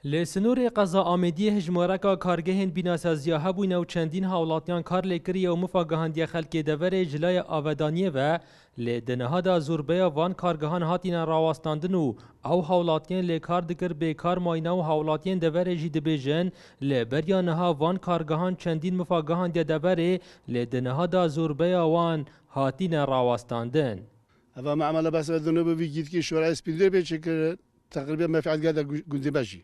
لسنور قضا آمدی هجمارکا کارگهین بیناسازیا هبوین و چندین هاولاتیان کار لکری و مفاگهاندی خلک دور جلای آودانیه و لدنها دا زوربیا وان کارگهان هاتین راواستاندن و او هاولاتیان لکار دکر بیکار ماینا و هاولاتیان دور جی دبیجن لبریانها وان کارگهان چندین مفاگهاندی دور لدنها دا زوربیا وان هاتین راواستاندن. اما معامله بس ذنوب ویجید که شورای اسپیدر بیچکر تقریبا مفعول گرد گنده باشی.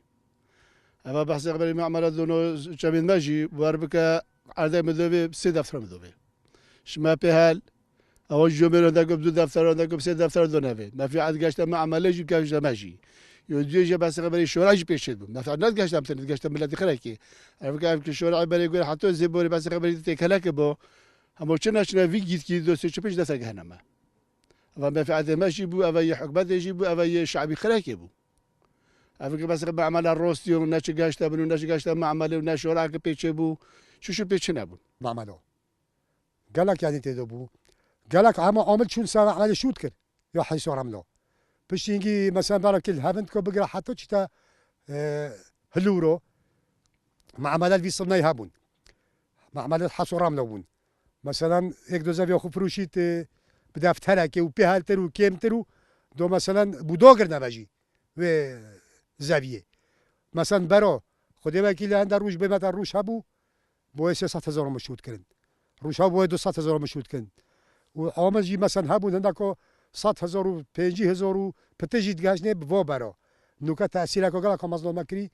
اما بحث قبل معاملات دونو جمعین ماجی واربکه عرضه مدوبه 3 دفتر مدوبه شما به حال اول جمعه داگم 2 دفتر داگم 3 دفتر دونوه ما في عاد گشتم معامله جو کاش ماجی یودیه بحث قبل شورای پیشید بود ما فعلا گشتم تن گشتم ملت خلاکی عرفت که شورای برای گور حتی زبوری بحث قبل تکلک با هم چناش ویجید که دوست چه پیش دست گهنم اما ما في عاد ماجی بو اوای حکومت یجی بو اوای شعبی خلاکی بو افکر بس معامله روستی و نش گشته بنو نش گشته معامله و نش ورق پیچه بو شو پیچه نبود معامله قالك يعني تدبو قالك عامل شو سامع عمل شو تكر يا حي صور عمله باش يجي مثلا برك الهبنت كو بقرا حتى شتا هلورو معامله في صناي هابون معامله حصور عملون مثلا هيك دو زاويه خو فروشيت بدا فتلك وبهالتر وكيمتر دو مثلا بودوغر نباجي و زاویه مثلا برا خودی وکیل هند روش به متر روش هبو باید 300,000 مشهود کردن روش ها باید 200,000 مشهود کردن و آموزشی مثلا هبو هنده که 100,000 و 50,000 و پتیجید گشنه با برا نوکه تأثیر که گلک مظلوم کری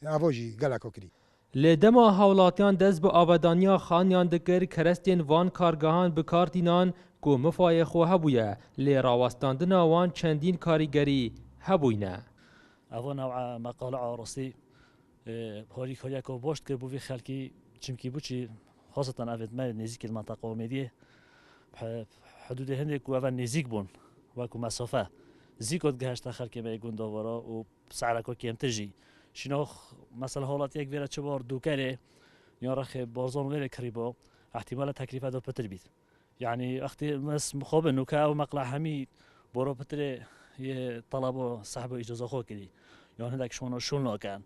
آواجی گلک کری لدما هاولاتیان دست به آبادانیا خانیان دکر کرستین وان کارگاهان بکارتینان کو مفای خو هبویه لی راوستاندن وان چندین کاریگری هبوینه اوان نوع مقاله عرصی هاری کاری که باشد که بوی خالقی چمکی بچی خاصة أفيد ما نزيك المنطقة ومديه حدود هندك وأفن نزيك بون وكو مسافة زيكود جهاش تأخر كما يكون دورا وبسعرك كيم تجي شنو مثلا حالات یک ویرا چبار دوكره یا رخ بارزان ویرا کریبا احتمال تکلیف دو پتر بید يعني اختي مس مخاب نوكا ومقلع همي برو پتر یه طلب صاحب اجازه خو کدی يعني هندك شون كان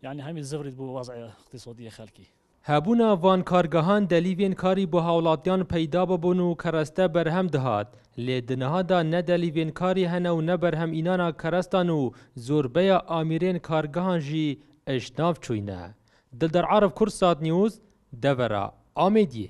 يعني همي زفرت بو وضع اقتصادي خلقي هبونا وان کارگاهان دلیوین کاری با هاولاتیان پیدا ببون و کرسته برهم دهات لیدنها دا نه دلیوین کاری هنه و نه برهم اینانا کرستان و زوربه آمیرین کارگاهان جی اشناف چوینه دل در عرب کرسات نیوز دورا آمیدیه